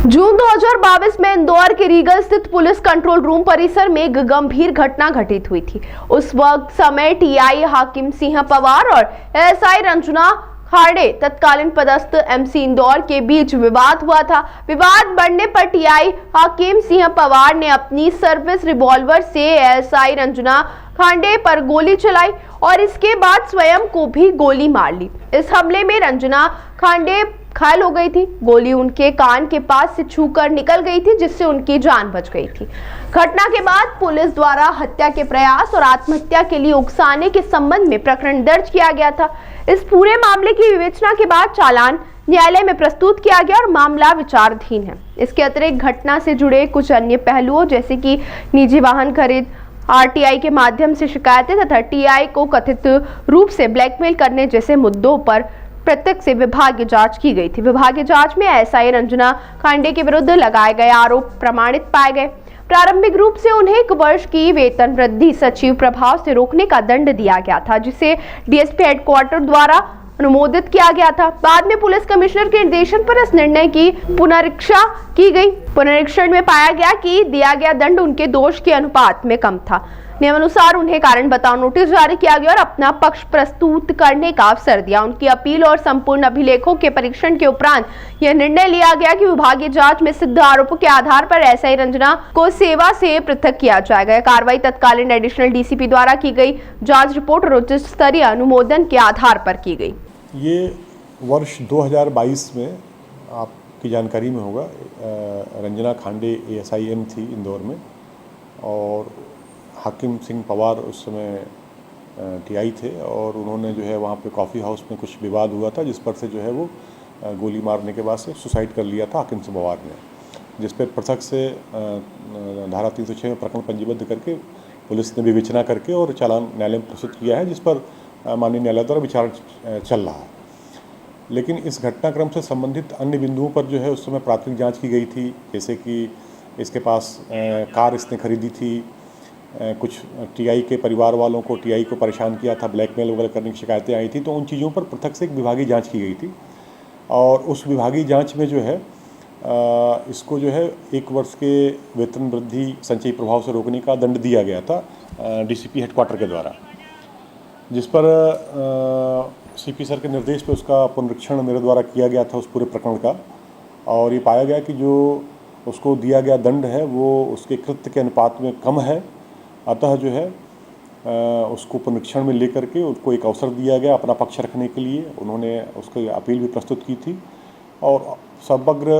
जून 2022 में इंदौर के रीगल स्थित पुलिस कंट्रोल रूम परिसर में एक गंभीर घटना घटित हुई थी। उस वक्त समय टीआई हाकिम सिंह पवार और एएसआई रंजना खाड़े तत्कालीन पदस्थ एमसी इंदौर के बीच विवाद हुआ था। विवाद बढ़ने पर टीआई हाकिम सिंह पवार ने अपनी सर्विस रिवॉल्वर से एएसआई रंजना खांडे पर गोली चलाई और इसके बाद स्वयं को भी गोली मार ली। इस हमले में रंजना खांडे घायल हो गई थी। गोली उनके कान के पास से छूकर निकल गई थी, जिससे उनकी जान बच गई थी। घटना के बाद पुलिस द्वारा हत्या के प्रयास और आत्महत्या के लिए उकसाने के संबंध में प्रकरण दर्ज किया गया था। इस पूरे मामले की विवेचना के बाद चालान न्यायालय में प्रस्तुत किया गया और मामला विचाराधीन है। इसके अतिरिक्त घटना से जुड़े कुछ अन्य पहलुओं जैसे कि निजी वाहन खरीद, आरटीआई के माध्यम से शिकायतें तथा टीआई को कथित रूप से ब्लैकमेल करने जैसे मुद्दों पर प्रत्यक्ष से विभागीय जांच की गई थी। विभागीय जांच में एएसआई रंजना खांडे के विरुद्ध लगाए गए आरोप प्रमाणित पाए गए। प्रारंभिक रूप से उन्हें 1 वर्ष की वेतन वृद्धि सचिव प्रभाव से रोकने का दंड दिया गया था, जिसे डीएसपी हेडक्वार्टर द्वारा अनुमोदित किया गया था। बाद में पुलिस कमिश्नर के निर्देशन पर इस निर्णय की पुनरीक्षा की गई। पुनरीक्षण में पाया गया कि दिया गया दंड उनके दोष के अनुपात में कम था। नियमानुसार उन्हें कारण बताओ नोटिस जारी किया गया और अपना पक्ष प्रस्तुत करने का अवसर दिया। उनकी अपील और संपूर्ण अभिलेखों के परीक्षण के उपरांत यह निर्णय लिया गया कि विभागीय जांच में सिद्ध आरोपों के आधार पर एएसआई रंजना को सेवा से पृथक किया जाएगा। कार्रवाई तत्कालीन एडिशनल डीसीपी द्वारा की गई जांच रिपोर्ट और उच्च स्तरीय अनुमोदन के आधार पर की गई। ये वर्ष 2022 में आपकी जानकारी में होगा, रंजना खांडे एएसआई थी इंदौर में और हाकिम सिंह पवार उस समय टीआई थे और उन्होंने जो है वहाँ पे कॉफ़ी हाउस में कुछ विवाद हुआ था, जिस पर से जो है वो गोली मारने के बाद से सुसाइड कर लिया था हाकिम सिंह पवार ने, जिस पर पृथक से धारा 306 में प्रकरण पंजीबद्ध करके पुलिस ने विवेचना करके और चालान न्यायालय में प्रस्तुत किया है, जिस पर माननीय न्यायालय द्वारा विचार चल रहा है। लेकिन इस घटनाक्रम से संबंधित अन्य बिंदुओं पर जो है उस समय प्राथमिक जाँच की गई थी, जैसे कि इसके पास कार इसने खरीदी थी, कुछ टीआई के परिवार वालों को टीआई को परेशान किया था, ब्लैकमेल वगैरह करने की शिकायतें आई थी, तो उन चीज़ों पर पृथक से एक विभागीय जांच की गई थी और उस विभागीय जांच में जो है इसको जो है 1 वर्ष के वेतन वृद्धि संचयी प्रभाव से रोकने का दंड दिया गया था डीसीपी हेडक्वार्टर के द्वारा, जिस पर सीपी सर के निर्देश पर उसका पुनरीक्षण मेरे द्वारा किया गया था उस पूरे प्रकरण का, और ये पाया गया कि जो उसको दिया गया दंड है वो उसके कृत्य के अनुपात में कम है। अतः जो है उसको पुनरीक्षण में लेकर के उनको एक अवसर दिया गया अपना पक्ष रखने के लिए। उन्होंने उसकी अपील भी प्रस्तुत की थी और समग्र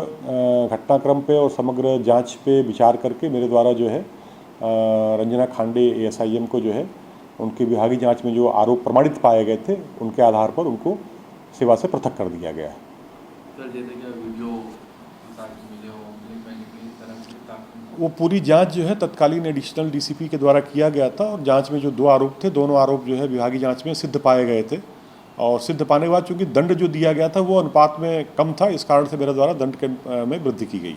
घटनाक्रम पे और समग्र जांच पे विचार करके मेरे द्वारा जो है रंजना खांडे एएसआई को जो है उनकी विभागीय जांच में जो आरोप प्रमाणित पाए गए थे उनके आधार पर उनको सेवा से पृथक कर दिया गया है। वो पूरी जांच जो है तत्कालीन एडिशनल डीसीपी के द्वारा किया गया था और जांच में जो 2 आरोप थे, दोनों आरोप जो है विभागीय जांच में सिद्ध पाए गए थे और सिद्ध पाने के बाद चूंकि दंड जो दिया गया था वो अनुपात में कम था, इस कारण से मेरे द्वारा दंड में वृद्धि की गई।